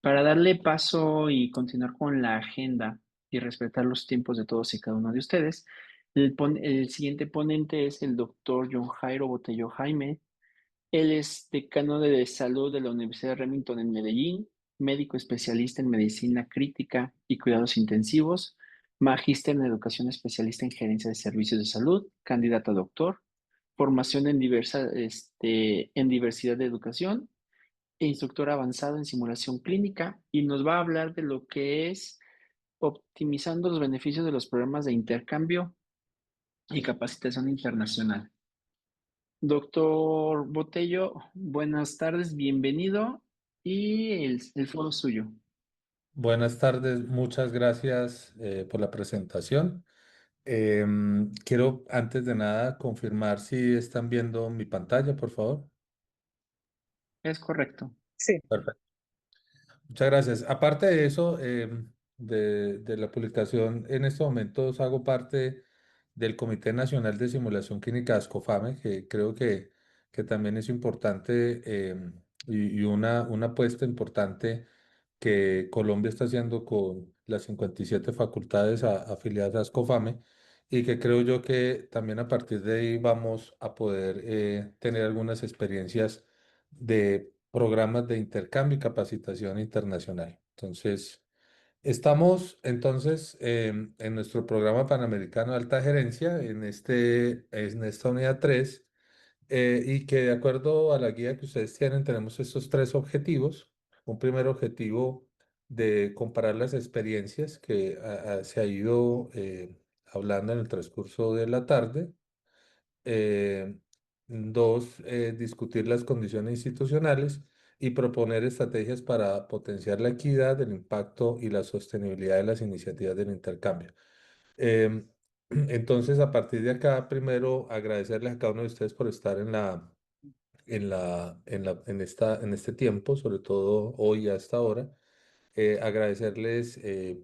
Para darle paso y continuar con la agenda y respetar los tiempos de todos y cada uno de ustedes, el siguiente ponente es el doctor John Jairo Botello Jaime. Él es decano de salud de la Universidad de Remington en Medellín, médico especialista en medicina crítica y cuidados intensivos, magíster en educación especialista en gerencia de servicios de salud, candidato a doctor, formación en diversidad de educación e instructor avanzado en simulación clínica y nos va a hablar de lo que es optimizando los beneficios de los programas de intercambio y capacitación internacional. Doctor Botello, buenas tardes, bienvenido y el foro es suyo. Buenas tardes, muchas gracias por la presentación. Quiero antes de nada confirmar si están viendo mi pantalla, por favor. Es correcto. Sí, Perfecto. Muchas gracias. Aparte de eso, de la publicación, en estos momentos hago parte del Comité Nacional de Simulación Clínica ASCOFAME, que creo que también es importante y una apuesta importante que Colombia está haciendo con las 57 facultades afiliadas a ASCOFAME y que creo yo que también a partir de ahí vamos a poder tener algunas experiencias de programas de intercambio y capacitación internacional. Entonces, estamos entonces en nuestro programa Panamericano de Alta Gerencia, en esta unidad 3 y que de acuerdo a la guía que ustedes tienen, tenemos estos tres objetivos. Un primer objetivo de comparar las experiencias que se ha ido hablando en el transcurso de la tarde. Eh, Dos, discutir las condiciones institucionales y proponer estrategias para potenciar la equidad, el impacto y la sostenibilidad de las iniciativas del intercambio. Em, entonces, a partir de acá, primero agradecerles a cada uno de ustedes por estar en este tiempo, sobre todo hoy a esta hora. Agradecerles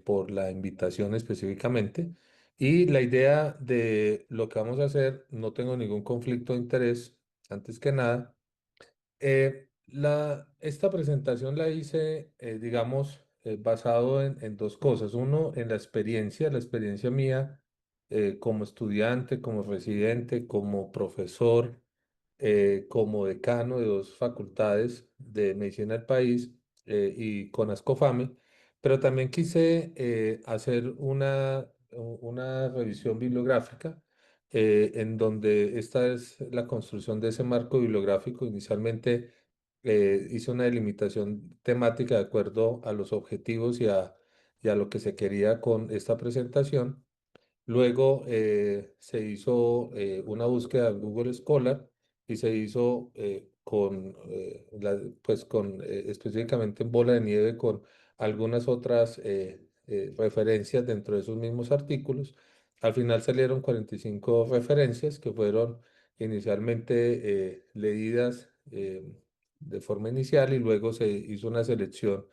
por la invitación específicamente. Y la idea de lo que vamos a hacer, no tengo ningún conflicto de interés, antes que nada. Esta presentación la hice, digamos, basado en dos cosas. Uno, en la experiencia mía como estudiante, como residente, como profesor, como decano de dos facultades de medicina del país y con Ascofame, pero también quise hacer una revisión bibliográfica en donde esta es la construcción de ese marco bibliográfico. Inicialmente hice una delimitación temática de acuerdo a los objetivos y a lo que se quería con esta presentación. Luego se hizo una búsqueda en Google Scholar y se hizo específicamente en bola de nieve con algunas otras referencias dentro de esos mismos artículos. Al final salieron 45 referencias que fueron inicialmente leídas de forma inicial y luego se hizo una selección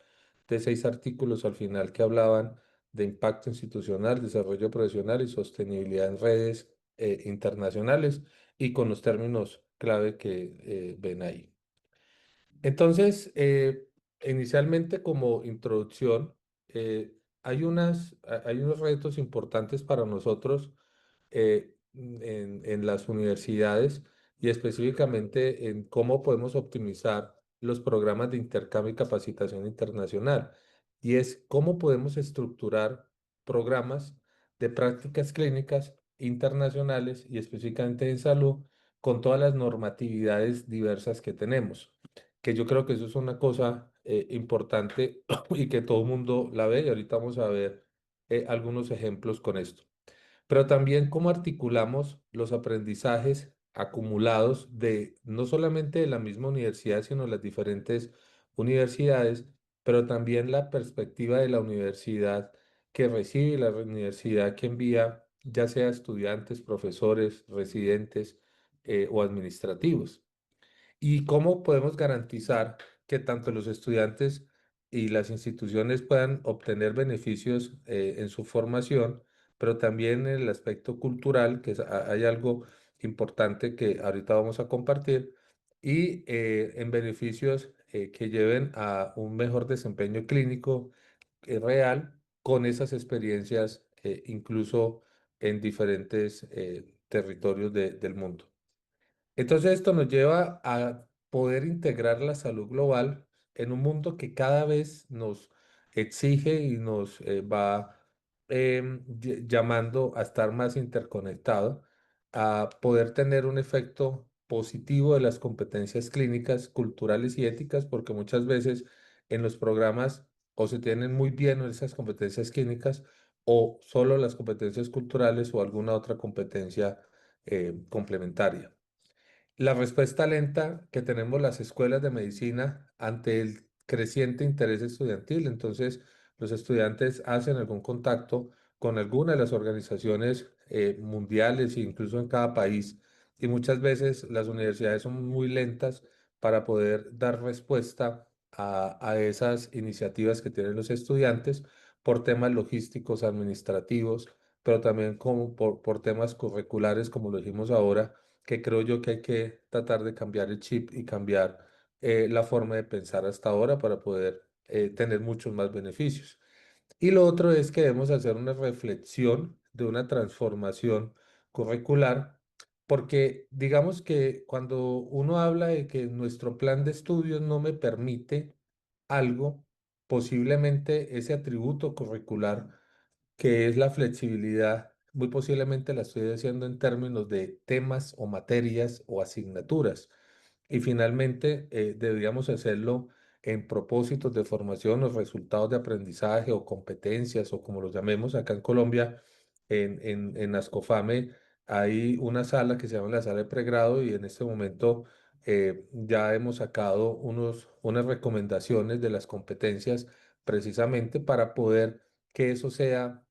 de 6 artículos al final que hablaban de impacto institucional, desarrollo profesional y sostenibilidad en redes internacionales y con los términos clave que ven ahí. Entonces, inicialmente como introducción, hay unos retos importantes para nosotros en las universidades y específicamente en cómo podemos optimizar los programas de intercambio y capacitación internacional. Y es cómo podemos estructurar programas de prácticas clínicas internacionales y específicamente en salud con todas las normatividades diversas que tenemos, que yo creo que eso es una cosa importante y que todo el mundo la ve y ahorita vamos a ver algunos ejemplos con esto. Pero también cómo articulamos los aprendizajes acumulados de no solamente de la misma universidad, sino las diferentes universidades, pero también la perspectiva de la universidad que recibe y la universidad que envía, ya sea estudiantes, profesores, residentes o administrativos. ¿Y cómo podemos garantizar que tanto los estudiantes y las instituciones puedan obtener beneficios en su formación, pero también en el aspecto cultural, hay algo importante que ahorita vamos a compartir, y en beneficios que lleven a un mejor desempeño clínico real con esas experiencias, incluso en diferentes territorios del mundo. Entonces esto nos lleva a poder integrar la salud global en un mundo que cada vez nos exige y nos va llamando a estar más interconectado, a poder tener un efecto positivo de las competencias clínicas, culturales y éticas, porque muchas veces en los programas o se tienen muy bien esas competencias clínicas o solo las competencias culturales o alguna otra competencia complementaria. La respuesta lenta que tenemos las escuelas de medicina ante el creciente interés estudiantil. Entonces, los estudiantes hacen algún contacto con alguna de las organizaciones mundiales e incluso en cada país. Y muchas veces las universidades son muy lentas para poder dar respuesta a esas iniciativas que tienen los estudiantes por temas logísticos, administrativos, pero también como por temas curriculares, como lo dijimos ahora, que creo yo que hay que tratar de cambiar el chip y cambiar la forma de pensar hasta ahora para poder tener muchos más beneficios. Y lo otro es que debemos hacer una reflexión de una transformación curricular, porque digamos que cuando uno habla de que nuestro plan de estudios no me permite algo, posiblemente ese atributo curricular que es la flexibilidad, muy posiblemente la estoy haciendo en términos de temas o materias o asignaturas. Y finalmente, deberíamos hacerlo en propósitos de formación o resultados de aprendizaje o competencias o como los llamemos acá en Colombia, en Ascofame hay una sala que se llama la sala de pregrado y en este momento ya hemos sacado unas recomendaciones de las competencias precisamente para poder que eso sea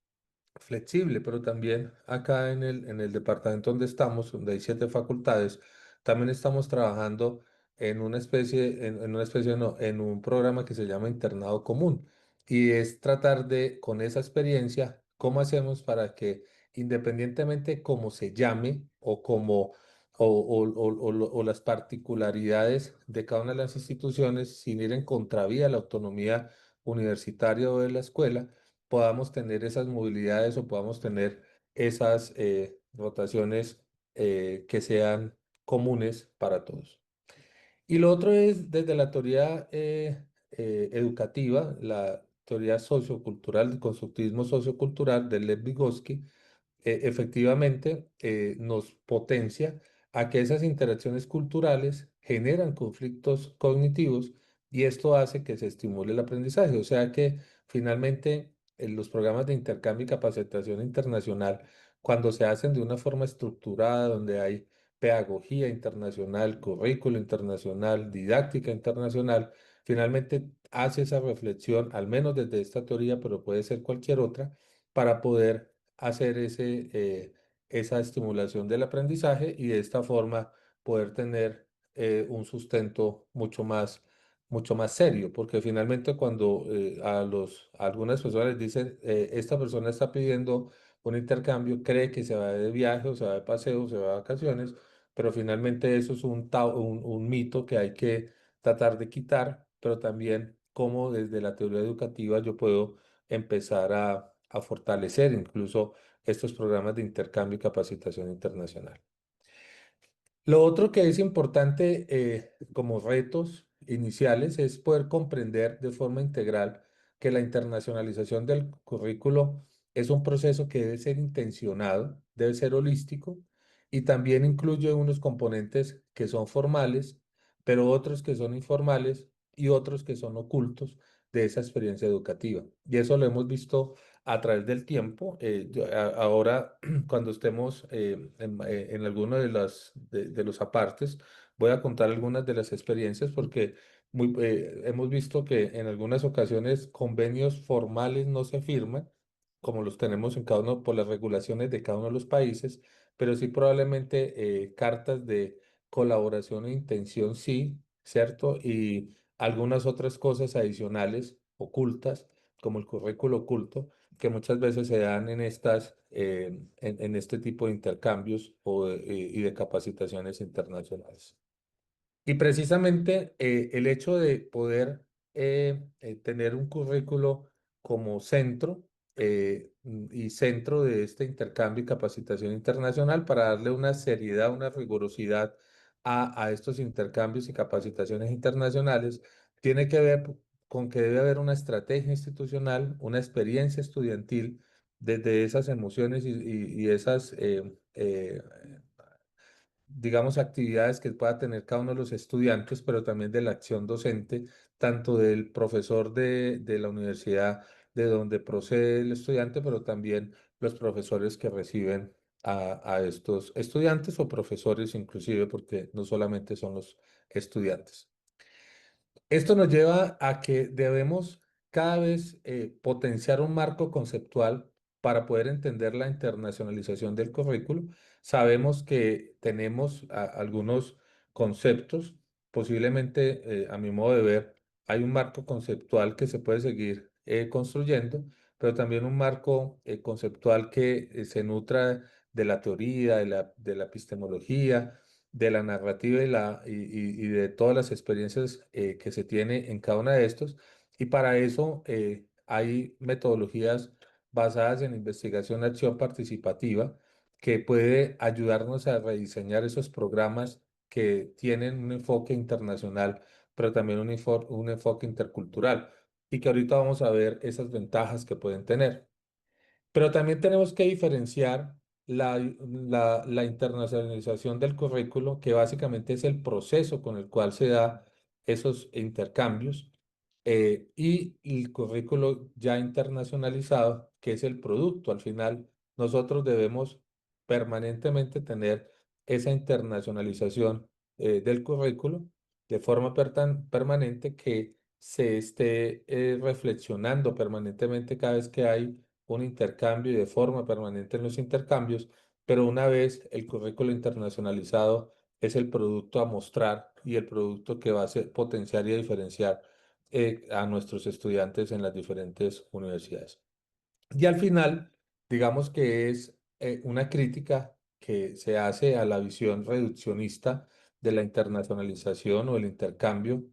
flexible, pero también acá en el departamento donde estamos, donde hay 7 facultades, también estamos trabajando en una especie, no, en un programa que se llama Internado Común. Y es tratar de, con esa experiencia, cómo hacemos para que independientemente cómo se llame o como o las particularidades de cada una de las instituciones, sin ir en contravía a la autonomía universitaria o de la escuela, podamos tener esas movilidades o podamos tener esas rotaciones que sean comunes para todos. Y lo otro es desde la teoría educativa, la teoría sociocultural, el constructivismo sociocultural de Lev Vygotsky, efectivamente nos potencia a que esas interacciones culturales generan conflictos cognitivos y esto hace que se estimule el aprendizaje. O sea que finalmente los programas de intercambio y capacitación internacional, cuando se hacen de una forma estructurada, donde hay pedagogía internacional, currículo internacional, didáctica internacional, finalmente hace esa reflexión, al menos desde esta teoría, pero puede ser cualquier otra, para poder hacer esa estimulación del aprendizaje y de esta forma poder tener un sustento mucho más serio, porque finalmente cuando a algunas personas les dicen, esta persona está pidiendo un intercambio, cree que se va de viaje o se va de paseo, o se va de vacaciones, pero finalmente eso es un mito que hay que tratar de quitar, pero también como desde la teoría educativa yo puedo empezar a fortalecer incluso estos programas de intercambio y capacitación internacional. Lo otro que es importante como retos iniciales es poder comprender de forma integral que la internacionalización del currículo es un proceso que debe ser intencionado, debe ser holístico y también incluye unos componentes que son formales, pero otros que son informales y otros que son ocultos de esa experiencia educativa. Y eso lo hemos visto a través del tiempo. Ahora cuando estemos en alguno de los apartes, voy a contar algunas de las experiencias porque hemos visto que en algunas ocasiones convenios formales no se firman, como los tenemos en cada uno por las regulaciones de cada uno de los países, pero sí probablemente cartas de colaboración e intención sí, ¿cierto? Y algunas otras cosas adicionales, ocultas, como el currículo oculto que muchas veces se dan en este tipo de intercambios y de capacitaciones internacionales. Y precisamente el hecho de poder tener un currículo como centro y centro de este intercambio y capacitación internacional para darle una seriedad, una rigurosidad a estos intercambios y capacitaciones internacionales, tiene que ver con que debe haber una estrategia institucional, una experiencia estudiantil desde esas emociones y esas digamos, actividades que pueda tener cada uno de los estudiantes, pero también de la acción docente, tanto del profesor de la universidad de donde procede el estudiante, pero también los profesores que reciben a estos estudiantes o profesores inclusive, porque no solamente son los estudiantes. Esto nos lleva a que debemos cada vez potenciar un marco conceptual para poder entender la internacionalización del currículo. Sabemos que tenemos algunos conceptos, posiblemente a mi modo de ver, hay un marco conceptual que se puede seguir construyendo, pero también un marco conceptual que se nutra de la teoría, de la epistemología, de la narrativa y de todas las experiencias que se tiene en cada una de estos. Y para eso hay metodologías basadas en investigación, acción participativa, que puede ayudarnos a rediseñar esos programas que tienen un enfoque internacional, pero también un enfoque intercultural, y que ahorita vamos a ver esas ventajas que pueden tener. Pero también tenemos que diferenciar la internacionalización del currículo, que básicamente es el proceso con el cual se da esos intercambios, y el currículo ya internacionalizado, que es el producto. Al final, nosotros debemos permanentemente tener esa internacionalización del currículo de forma permanente, que se esté reflexionando permanentemente cada vez que hay un intercambio y de forma permanente en los intercambios, pero una vez el currículo internacionalizado es el producto a mostrar y el producto que va a potenciar y a diferenciar a nuestros estudiantes en las diferentes universidades. Y al final, digamos que es una crítica que se hace a la visión reduccionista de la internacionalización o el intercambio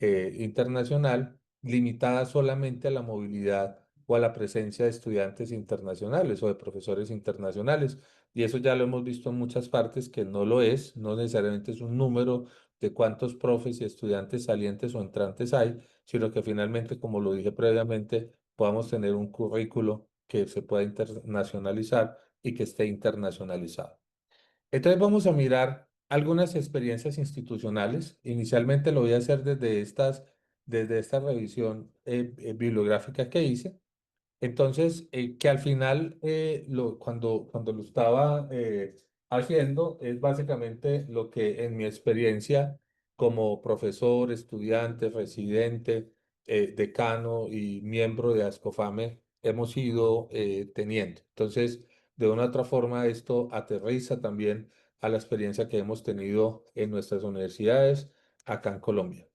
internacional, limitada solamente a la movilidad o a la presencia de estudiantes internacionales o de profesores internacionales. Y eso ya lo hemos visto en muchas partes que no lo es, no necesariamente es un número de cuántos profes y estudiantes salientes o entrantes hay, sino que finalmente, como lo dije previamente, podamos tener un currículo que se pueda internacionalizar y que esté internacionalizado. Entonces vamos a mirar algunas experiencias institucionales. Inicialmente lo voy a hacer desde esta revisión bibliográfica que hice. Entonces, que al final, cuando lo estaba haciendo, es básicamente lo que en mi experiencia como profesor, estudiante, residente, decano y miembro de ASCOFAME hemos ido teniendo. Entonces, de una u otra forma, esto aterriza también a la experiencia que hemos tenido en nuestras universidades acá en Colombia.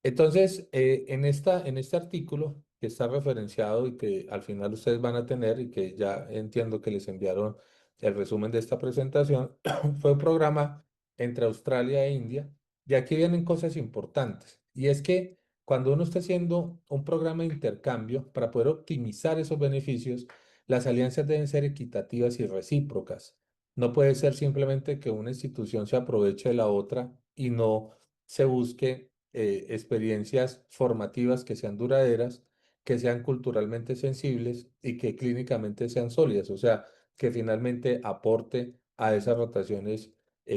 Entonces, en este artículo que está referenciado y que al final ustedes van a tener y que ya entiendo que les enviaron el resumen de esta presentación, fue un programa entre Australia e India. Y aquí vienen cosas importantes. Y es que cuando uno está haciendo un programa de intercambio, para poder optimizar esos beneficios, las alianzas deben ser equitativas y recíprocas. No puede ser simplemente que una institución se aproveche de la otra y no se busque experiencias formativas que sean duraderas, que sean culturalmente sensibles y que clínicamente sean sólidas, o sea, que finalmente aporte a esas rotaciones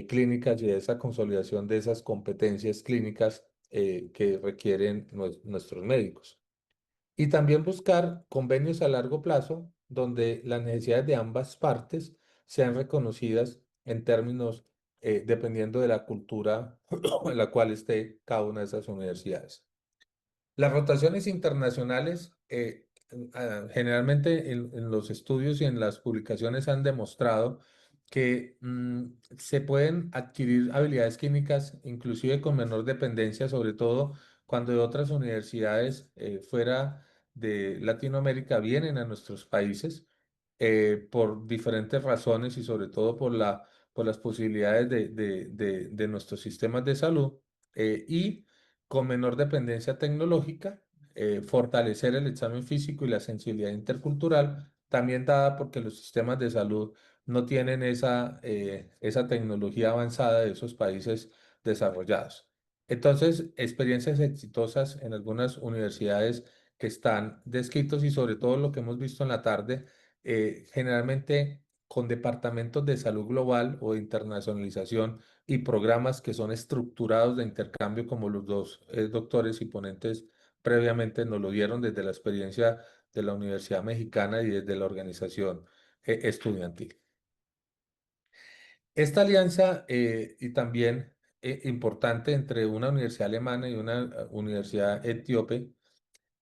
clínicas y a esa consolidación de esas competencias clínicas que requieren nuestros médicos. Y también buscar convenios a largo plazo donde las necesidades de ambas partes sean reconocidas en términos dependiendo de la cultura en la cual esté cada una de esas universidades. Las rotaciones internacionales, generalmente en los estudios y en las publicaciones han demostrado que se pueden adquirir habilidades clínicas inclusive con menor dependencia, sobre todo cuando de otras universidades fuera de Latinoamérica vienen a nuestros países por diferentes razones y sobre todo por las posibilidades de nuestros sistemas de salud. y con menor dependencia tecnológica, fortalecer el examen físico y la sensibilidad intercultural, también dada porque los sistemas de salud no tienen esa tecnología avanzada de esos países desarrollados. Entonces, experiencias exitosas en algunas universidades que están descritos y sobre todo lo que hemos visto en la tarde, generalmente con departamentos de salud global o de internacionalización y programas que son estructurados de intercambio como los dos doctores y ponentes previamente nos lo dieron desde la experiencia de la Universidad Mexicana y desde la organización estudiantil. Esta alianza y también importante entre una universidad alemana y una universidad etíope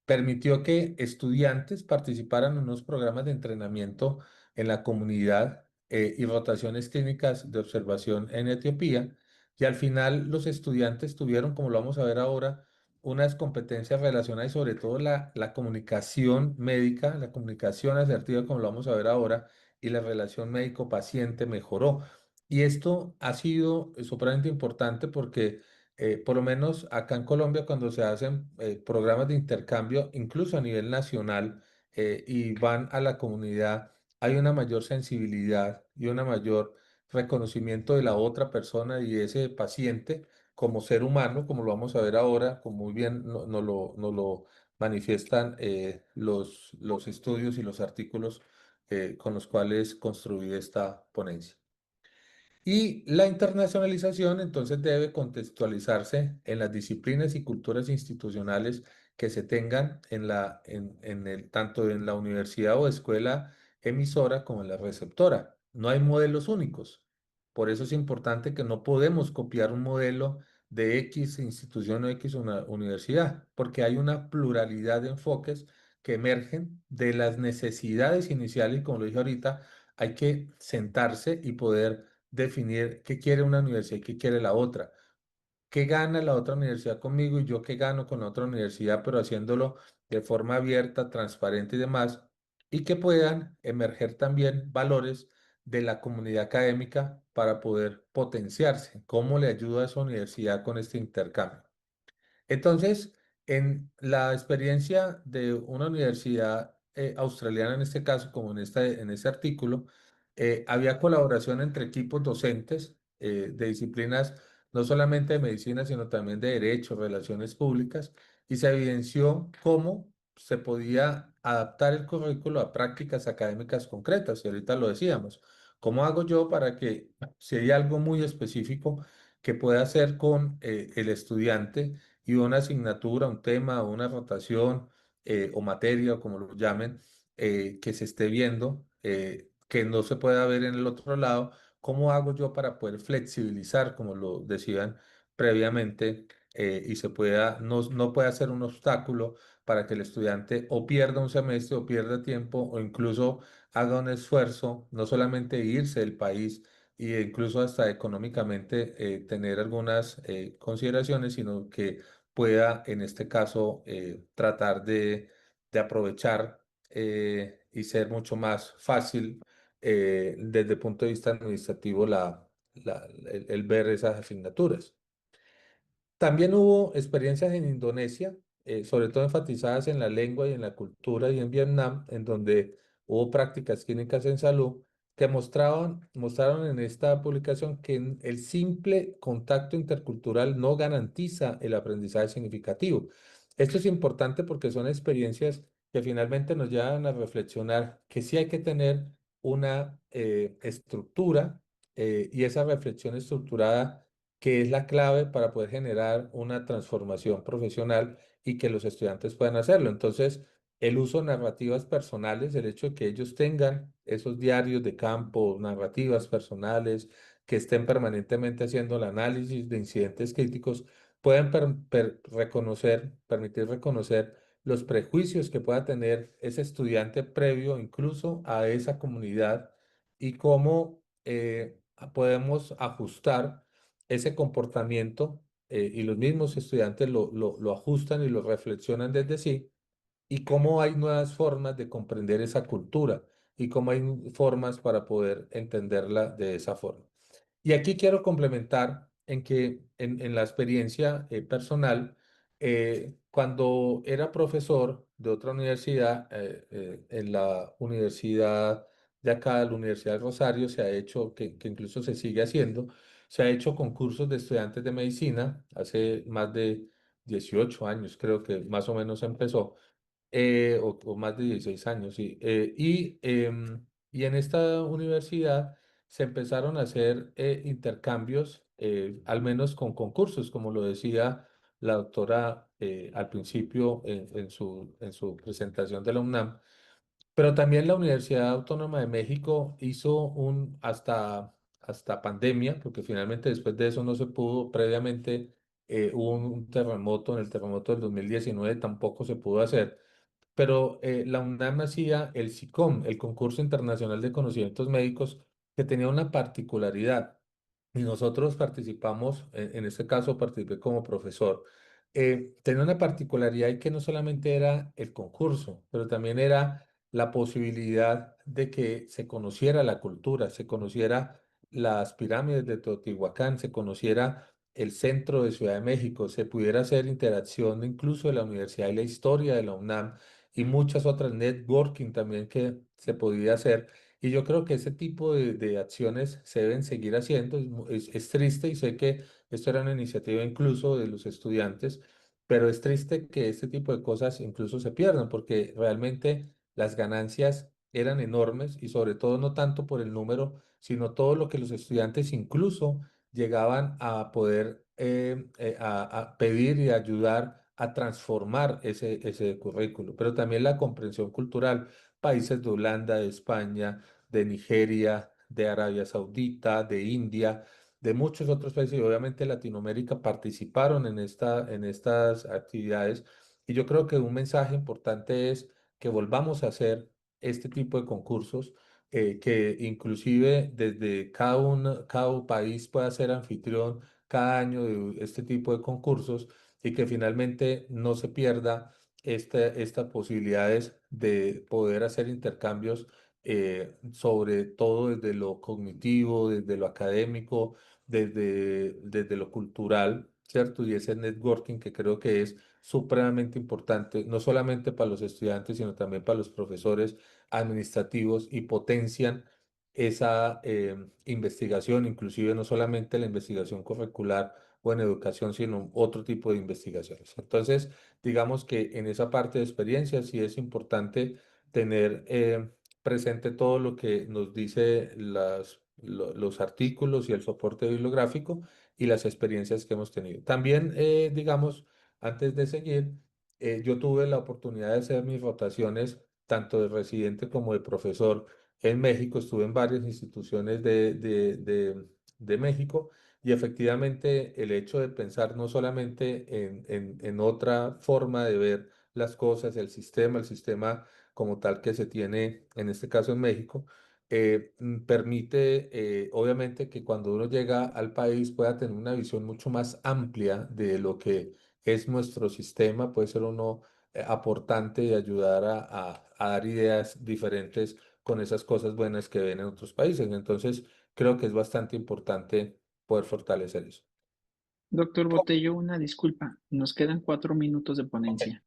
permitió que estudiantes participaran en unos programas de entrenamiento en la comunidad y rotaciones clínicas de observación en Etiopía. Y al final los estudiantes tuvieron, como lo vamos a ver ahora, unas competencias relacionadas y sobre todo la comunicación médica, la comunicación asertiva, como lo vamos a ver ahora, y la relación médico-paciente mejoró. Y esto ha sido supremamente importante porque por lo menos acá en Colombia, cuando se hacen programas de intercambio, incluso a nivel nacional, y van a la comunidad, hay una mayor sensibilidad y una mayor reconocimiento de la otra persona y ese paciente como ser humano, como lo vamos a ver ahora, como muy bien nos lo manifiestan los estudios y los artículos con los cuales construí esta ponencia. Y la internacionalización entonces debe contextualizarse en las disciplinas y culturas institucionales que se tengan en el, tanto en la universidad o escuela emisora como en la receptora. No hay modelos únicos. Por eso es importante que no podemos copiar un modelo de X institución o X universidad, porque hay una pluralidad de enfoques que emergen de las necesidades iniciales y como lo dije ahorita, hay que sentarse y poder definir qué quiere una universidad y qué quiere la otra. ¿Qué gana la otra universidad conmigo y yo qué gano con la otra universidad, pero haciéndolo de forma abierta, transparente y demás? Y que puedan emerger también valores de la comunidad académica para poder potenciarse. ¿Cómo le ayuda a esa universidad con este intercambio? Entonces, en la experiencia de una universidad australiana, en este caso, como en este artículo, había colaboración entre equipos docentes de disciplinas no solamente de medicina, sino también de derecho, relaciones públicas, y se evidenció cómo se podía adaptar el currículo a prácticas académicas concretas, y ahorita lo decíamos. ¿Cómo hago yo para que si hay algo muy específico que pueda hacer con el estudiante? Y una asignatura, un tema, una rotación o materia, o como lo llamen, que se esté viendo, que no se pueda ver en el otro lado, ¿cómo hago yo para poder flexibilizar, como lo decían previamente, y se pueda, no pueda ser un obstáculo para que el estudiante o pierda un semestre o pierda tiempo o incluso haga un esfuerzo, no solamente irse del país, e incluso hasta económicamente tener algunas consideraciones, sino que pueda, en este caso, tratar de aprovechar y ser mucho más fácil desde el punto de vista administrativo el ver esas asignaturas. También hubo experiencias en Indonesia, sobre todo enfatizadas en la lengua y en la cultura, y en Vietnam, en donde hubo prácticas clínicas en salud que mostraron en esta publicación que el simple contacto intercultural no garantiza el aprendizaje significativo. Esto es importante porque son experiencias que finalmente nos llevan a reflexionar que sí hay que tener una estructura y esa reflexión estructurada que es la clave para poder generar una transformación profesional y que los estudiantes puedan hacerlo. Entonces, el uso de narrativas personales, el hecho de que ellos tengan esos diarios de campo, narrativas personales, que estén permanentemente haciendo el análisis de incidentes críticos, pueden permitir reconocer los prejuicios que pueda tener ese estudiante previo incluso a esa comunidad y cómo podemos ajustar ese comportamiento y los mismos estudiantes lo ajustan y lo reflexionan desde sí y cómo hay nuevas formas de comprender esa cultura y cómo hay formas para poder entenderla de esa forma. Y aquí quiero complementar en que en la experiencia personal, cuando era profesor de otra universidad, en la universidad de acá, la Universidad de Rosario, se ha hecho, que incluso se sigue haciendo, se ha hecho concursos de estudiantes de medicina hace más de 18 años, creo que más o menos empezó, o más de 16 años, sí. Y en esta universidad se empezaron a hacer intercambios, al menos con concursos, como lo decía la doctora al principio en su presentación de la UNAM. Pero también la Universidad Autónoma de México hizo hasta pandemia, porque finalmente después de eso no se pudo, previamente hubo un terremoto, en el terremoto del 2019 tampoco se pudo hacer, pero la UNAM hacía el SICOM, el Concurso Internacional de Conocimientos Médicos, que tenía una particularidad, y nosotros participamos, en este caso participé como profesor. Tenía una particularidad y que no solamente era el concurso, pero también era la posibilidad de que se conociera la cultura, se conociera las pirámides de Teotihuacán, se conociera el centro de Ciudad de México, se pudiera hacer interacción incluso de la universidad y la historia de la UNAM y muchas otras networking también que se podía hacer. Y yo creo que ese tipo de acciones se deben seguir haciendo. Es triste y sé que esto era una iniciativa incluso de los estudiantes, pero es triste que este tipo de cosas incluso se pierdan porque realmente las ganancias eran enormes y sobre todo no tanto por el número, sino todo lo que los estudiantes incluso llegaban a poder a pedir y ayudar a transformar ese currículo, pero también la comprensión cultural, países de Holanda, de España, de Nigeria, de Arabia Saudita, de India, de muchos otros países y obviamente Latinoamérica participaron en estas actividades. Y yo creo que un mensaje importante es que volvamos a hacer este tipo de concursos, que inclusive desde cada país pueda ser anfitrión cada año de este tipo de concursos y que finalmente no se pierda estas posibilidades de poder hacer intercambios, sobre todo desde lo cognitivo, desde lo académico, desde lo cultural, ¿cierto? Y ese networking que creo que es supremamente importante, no solamente para los estudiantes, sino también para los profesores administrativos y potencian esa investigación, inclusive no solamente la investigación curricular o en educación, sino otro tipo de investigaciones. Entonces, digamos que en esa parte de experiencia sí es importante tener presente todo lo que nos dice los artículos y el soporte bibliográfico y las experiencias que hemos tenido. También, digamos, antes de seguir, yo tuve la oportunidad de hacer mis rotaciones tanto de residente como de profesor en México. Estuve en varias instituciones de México y efectivamente el hecho de pensar no solamente en otra forma de ver las cosas, el sistema como tal que se tiene en este caso en México, permite obviamente que cuando uno llega al país pueda tener una visión mucho más amplia de lo que es nuestro sistema, puede ser uno aportante y ayudar a dar ideas diferentes con esas cosas buenas que ven en otros países. Entonces, creo que es bastante importante poder fortalecer eso. Doctor Botello, una disculpa, nos quedan 4 minutos de Ok. ponencia.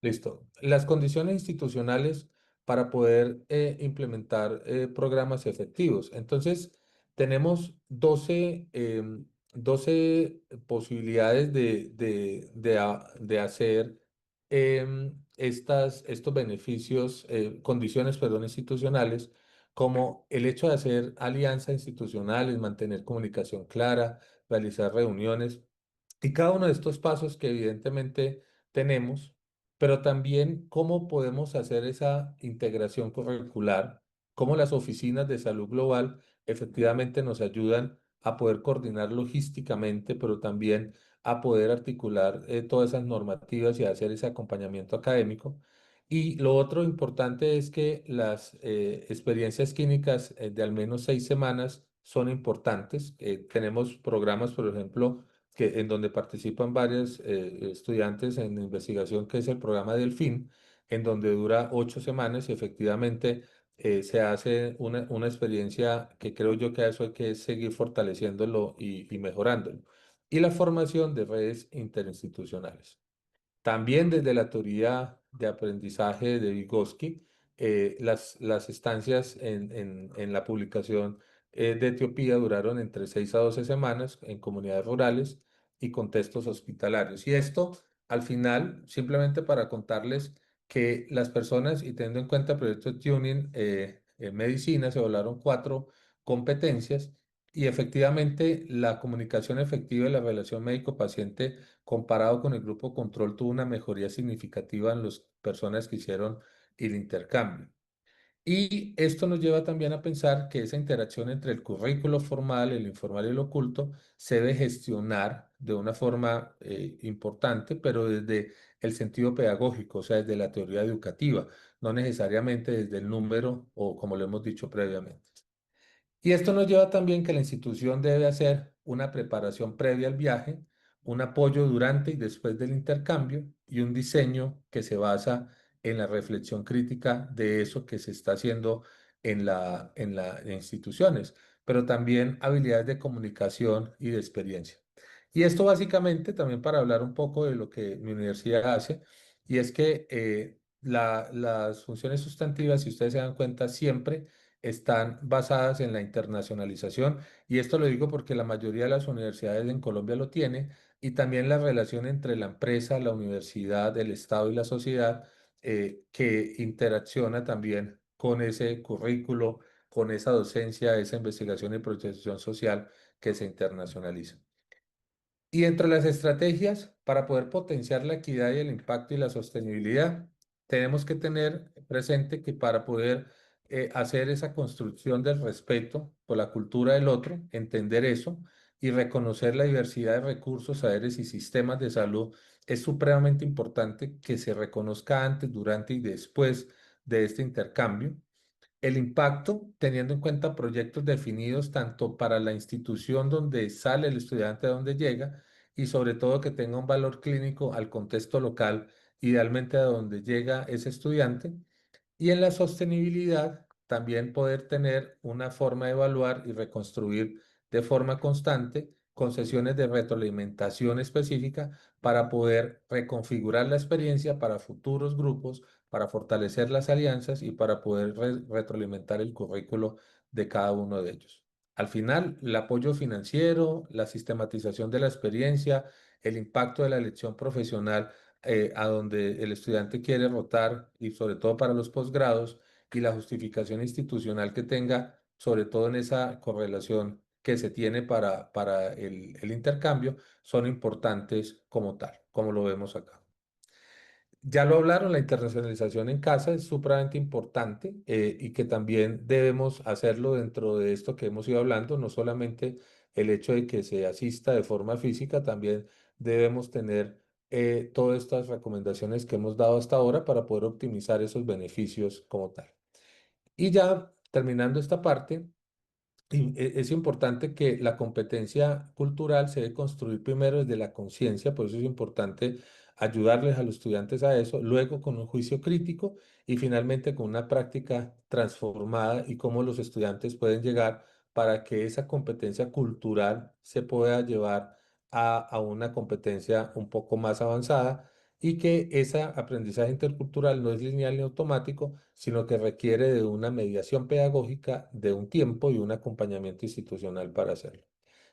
Listo. Las condiciones institucionales para poder implementar programas efectivos. Entonces, tenemos 12 posibilidades de hacer estos beneficios, condiciones, perdón, institucionales, como el hecho de hacer alianzas institucionales, mantener comunicación clara, realizar reuniones. Y cada uno de estos pasos que evidentemente tenemos, pero también cómo podemos hacer esa integración curricular, cómo las oficinas de salud global efectivamente nos ayudan a poder coordinar logísticamente, pero también a poder articular todas esas normativas y hacer ese acompañamiento académico. Y lo otro importante es que las experiencias clínicas de al menos 6 semanas son importantes. Tenemos programas, por ejemplo, en donde participan varios estudiantes en investigación, que es el programa Delfín, en donde dura 8 semanas y efectivamente se hace una experiencia que creo yo que a eso hay que seguir fortaleciéndolo y mejorándolo. y la formación de redes interinstitucionales. También desde la teoría de aprendizaje de Vygotsky, las estancias en la publicación de Etiopía duraron entre 6 a 12 semanas en comunidades rurales y contextos hospitalarios. Y esto, al final, simplemente para contarles que las personas, y teniendo en cuenta el proyecto de Tuning en medicina, se volaron 4 competencias y efectivamente la comunicación efectiva y la relación médico-paciente comparado con el grupo control, tuvo una mejoría significativa en las personas que hicieron el intercambio. Y esto nos lleva también a pensar que esa interacción entre el currículo formal, el informal y el oculto se debe gestionar de una forma importante, pero desde el sentido pedagógico, o sea, desde la teoría educativa, no necesariamente desde el número o como lo hemos dicho previamente. Y esto nos lleva también que la institución debe hacer una preparación previa al viaje, un apoyo durante y después del intercambio y un diseño que se basa en la reflexión crítica de eso que se está haciendo en instituciones, pero también habilidades de comunicación y de experiencia. Y esto básicamente también para hablar un poco de lo que mi universidad hace, y es que las funciones sustantivas, si ustedes se dan cuenta, siempre están basadas en la internacionalización y esto lo digo porque la mayoría de las universidades en Colombia lo tiene y también la relación entre la empresa, la universidad, el Estado y la sociedad que interacciona también con ese currículo, con esa docencia, esa investigación y protección social que se internacionaliza. Y entre las estrategias para poder potenciar la equidad y el impacto y la sostenibilidad, tenemos que tener presente que para poder hacer esa construcción del respeto por la cultura del otro, entender eso y reconocer la diversidad de recursos, saberes y sistemas de salud, es supremamente importante que se reconozca antes, durante y después de este intercambio el impacto, teniendo en cuenta proyectos definidos tanto para la institución donde sale el estudiante a donde llega y sobre todo que tenga un valor clínico al contexto local, idealmente a donde llega ese estudiante y en la sostenibilidad, también poder tener una forma de evaluar y reconstruir de forma constante con sesiones de retroalimentación específica para poder reconfigurar la experiencia para futuros grupos, para fortalecer las alianzas y para poder retroalimentar el currículo de cada uno de ellos. Al final, el apoyo financiero, la sistematización de la experiencia, el impacto de la elección profesional a donde el estudiante quiere rotar y sobre todo para los posgrados y la justificación institucional que tenga, sobre todo en esa correlación que se tiene para el intercambio, son importantes como tal, como lo vemos acá. Ya lo hablaron, la internacionalización en casa es supremamente importante y que también debemos hacerlo dentro de esto que hemos ido hablando, no solamente el hecho de que se asista de forma física, también debemos tener todas estas recomendaciones que hemos dado hasta ahora para poder optimizar esos beneficios como tal. Y ya terminando esta parte. Y es importante que la competencia cultural se debe construir primero desde la conciencia, por eso es importante ayudarles a los estudiantes a eso, luego con un juicio crítico y finalmente con una práctica transformada y cómo los estudiantes pueden llegar para que esa competencia cultural se pueda llevar a una competencia un poco más avanzada y que ese aprendizaje intercultural no es lineal ni automático, sino que requiere de una mediación pedagógica, de un tiempo y un acompañamiento institucional para hacerlo.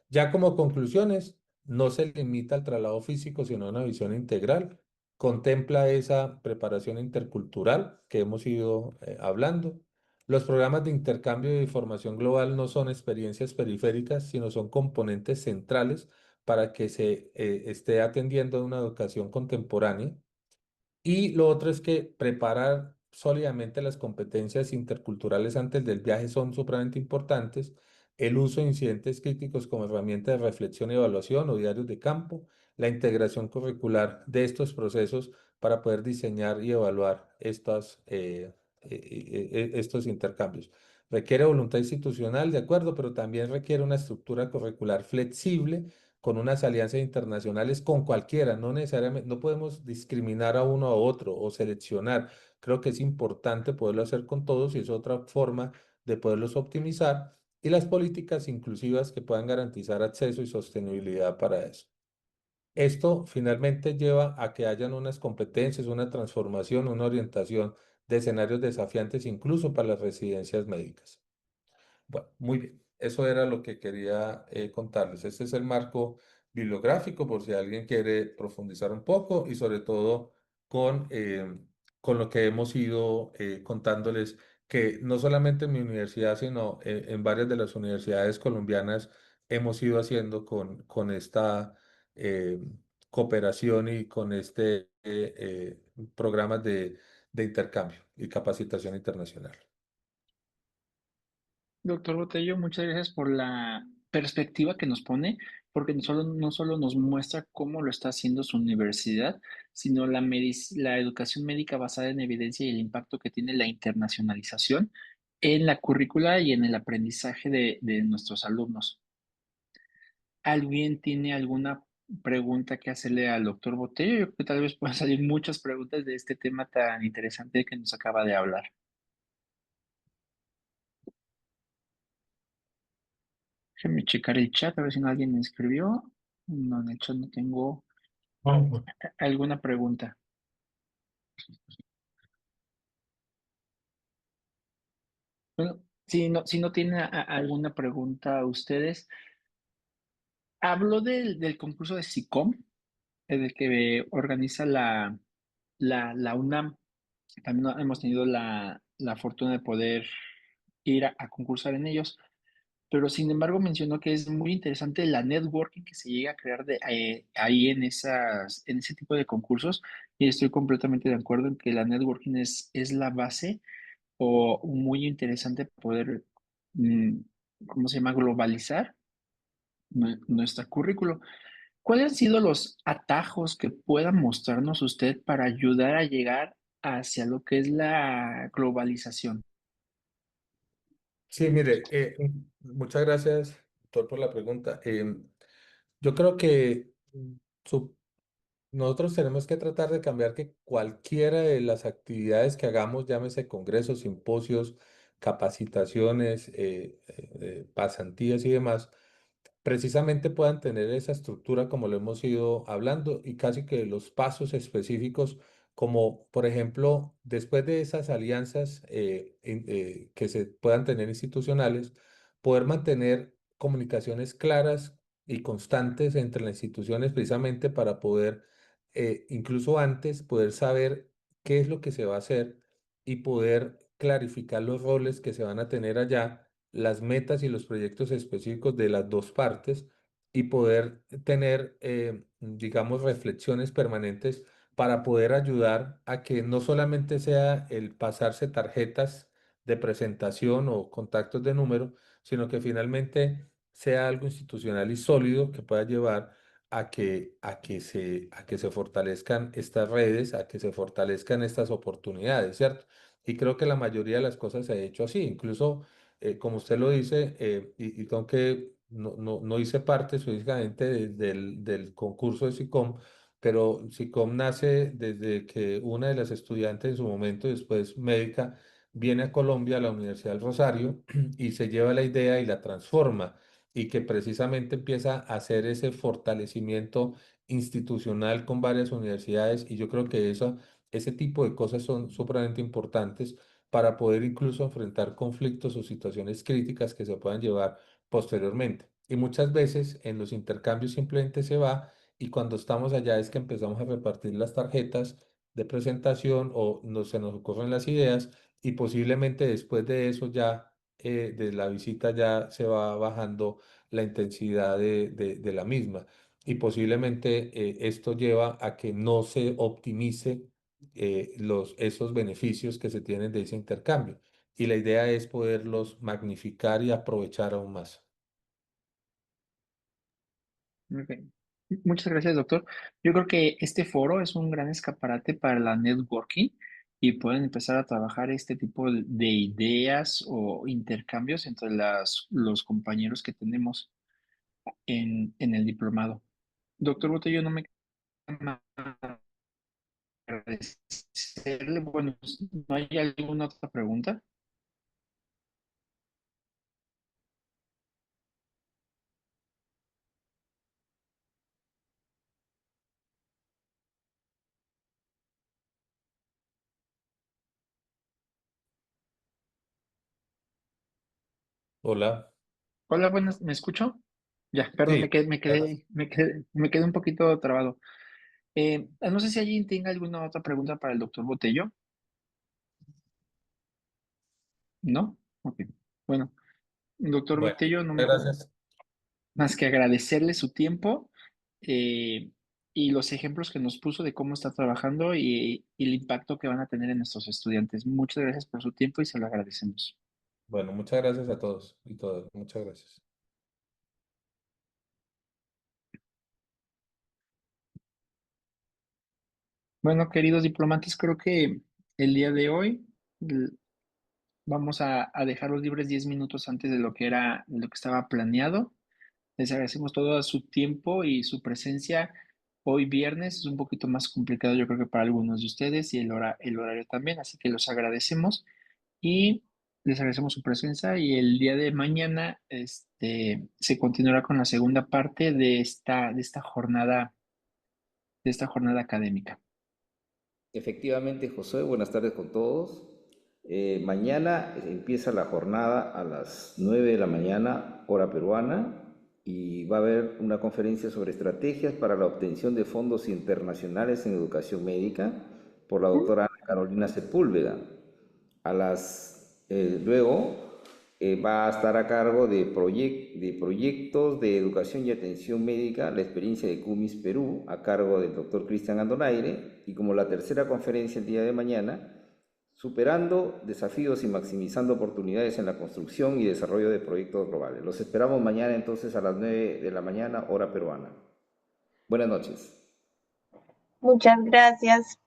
Ya como conclusiones, no se limita al traslado físico, sino a una visión integral. Contempla esa preparación intercultural que hemos ido hablando. Los programas de intercambio de información global no son experiencias periféricas, sino son componentes centrales para que se esté atendiendo a una educación contemporánea y lo otro es que preparar sólidamente las competencias interculturales antes del viaje son supremamente importantes. El uso de incidentes críticos como herramienta de reflexión y evaluación o diarios de campo, la integración curricular de estos procesos para poder diseñar y evaluar estos intercambios. Requiere voluntad institucional, de acuerdo, pero también requiere una estructura curricular flexible con unas alianzas internacionales con cualquiera, no necesariamente, no podemos discriminar a uno a otro o seleccionar. Creo que es importante poderlo hacer con todos y es otra forma de poderlos optimizar y las políticas inclusivas que puedan garantizar acceso y sostenibilidad para eso. Esto finalmente lleva a que hayan unas competencias, una transformación, una orientación de escenarios desafiantes incluso para las residencias médicas. Bueno, muy bien. Eso era lo que quería contarles. Este es el marco bibliográfico por si alguien quiere profundizar un poco y sobre todo con lo que hemos ido contándoles, que no solamente en mi universidad, sino en varias de las universidades colombianas hemos ido haciendo con esta eh, cooperación y con programas de intercambio y capacitación internacional. Doctor Botello, muchas gracias por la perspectiva que nos pone, porque no solo nos muestra cómo lo está haciendo su universidad, sino la educación médica basada en evidencia y el impacto que tiene la internacionalización en la currícula y en el aprendizaje de nuestros alumnos. ¿Alguien tiene alguna pregunta que hacerle al doctor Botello? Yo creo que tal vez puedan salir muchas preguntas de este tema tan interesante que nos acaba de hablar. Déjame checar el chat a ver si alguien me escribió. No, en el chat no tengo alguna pregunta. Bueno, si no tienen alguna pregunta a ustedes, hablo del concurso de SICOM, el que organiza la UNAM. También hemos tenido la fortuna de poder ir a concursar en ellos. Pero sin embargo mencionó que es muy interesante la networking que se llega a crear ahí en ese tipo de concursos y estoy completamente de acuerdo en que la networking es la base o muy interesante para poder, mm, ¿cómo se llama?, globalizar nuestra currículo. ¿Cuáles han sido los atajos que pueda mostrarnos usted para ayudar a llegar hacia lo que es la globalización? Sí, mire, muchas gracias, doctor, por la pregunta. Yo creo que su- nosotros tenemos que tratar de cambiar que cualquiera de las actividades que hagamos, llámese congresos, simposios, capacitaciones, pasantías y demás, precisamente puedan tener esa estructura como lo hemos ido hablando y casi que los pasos específicos, como por ejemplo, después de esas alianzas que se puedan tener institucionales, poder mantener comunicaciones claras y constantes entre las instituciones precisamente para poder, incluso antes, poder saber qué es lo que se va a hacer y poder clarificar los roles que se van a tener allá, las metas y los proyectos específicos de las dos partes y poder tener, digamos, reflexiones permanentes para poder ayudar a que no solamente sea el pasarse tarjetas de presentación o contactos de número, sino que finalmente sea algo institucional y sólido que pueda llevar a que se fortalezcan estas redes, a que se fortalezcan estas oportunidades, ¿cierto? Y creo que la mayoría de las cosas se ha hecho así, incluso como usted lo dice, y aunque no hice parte específicamente del concurso de SICOM, pero SICOM nace desde que una de las estudiantes en su momento, después médica, viene a Colombia, a la Universidad del Rosario, y se lleva la idea y la transforma, y que precisamente empieza a hacer ese fortalecimiento institucional con varias universidades, y yo creo que ese tipo de cosas son supremamente importantes para poder incluso enfrentar conflictos o situaciones críticas que se puedan llevar posteriormente. Y muchas veces en los intercambios simplemente se va y cuando estamos allá es que empezamos a repartir las tarjetas de presentación o se nos ocurren las ideas y posiblemente después de eso ya, de la visita ya se va bajando la intensidad de la misma. Y posiblemente esto lleva a que no se optimice esos beneficios que se tienen de ese intercambio. Y la idea es poderlos magnificar y aprovechar aún más. Ok. Muchas gracias, doctor. Yo creo que este foro es un gran escaparate para la networking y pueden empezar a trabajar este tipo de ideas o intercambios entre los compañeros que tenemos en el diplomado. Doctor Botello, no me queda más que agradecerle. Bueno, ¿no hay alguna otra pregunta? Hola. Hola, buenas, ¿me escucho? Ya, perdón, Sí. me quedé un poquito trabado. No sé si alguien tenga alguna otra pregunta para el doctor Botello, ¿no? Ok. Bueno, doctor Bueno, Botello, no gracias. más que agradecerle su tiempo eh, y los ejemplos que nos puso de cómo está trabajando y el impacto que van a tener en nuestros estudiantes. Muchas gracias por su tiempo y se lo agradecemos. Bueno, muchas gracias a todos y todas. Muchas gracias. Bueno, queridos diplomantes, creo que el día de hoy l- vamos a dejarlos libres 10 minutos antes de lo que estaba planeado. Les agradecemos todo su tiempo y su presencia. Hoy viernes es un poquito más complicado, yo creo que para algunos de ustedes y el horario también, así que los agradecemos y les agradecemos su presencia y el día de mañana se continuará con la segunda parte de esta jornada académica. Efectivamente, José, buenas tardes con todos. Mañana empieza la jornada a las 9 de la mañana, hora peruana, y va a haber una conferencia sobre estrategias para la obtención de fondos internacionales en educación médica por la doctora Ana Carolina Sepúlveda. Luego va a estar a cargo de proyectos de educación y atención médica, la experiencia de CUMIS Perú, a cargo del doctor Cristian Andonaire, y como la tercera conferencia el día de mañana, superando desafíos y maximizando oportunidades en la construcción y desarrollo de proyectos globales. Los esperamos mañana entonces a las 9 de la mañana, hora peruana. Buenas noches. Muchas gracias.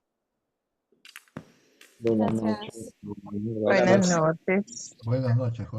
Buenas noches. Gracias. Buenas Gracias. noches. Buenas noches, Jorge.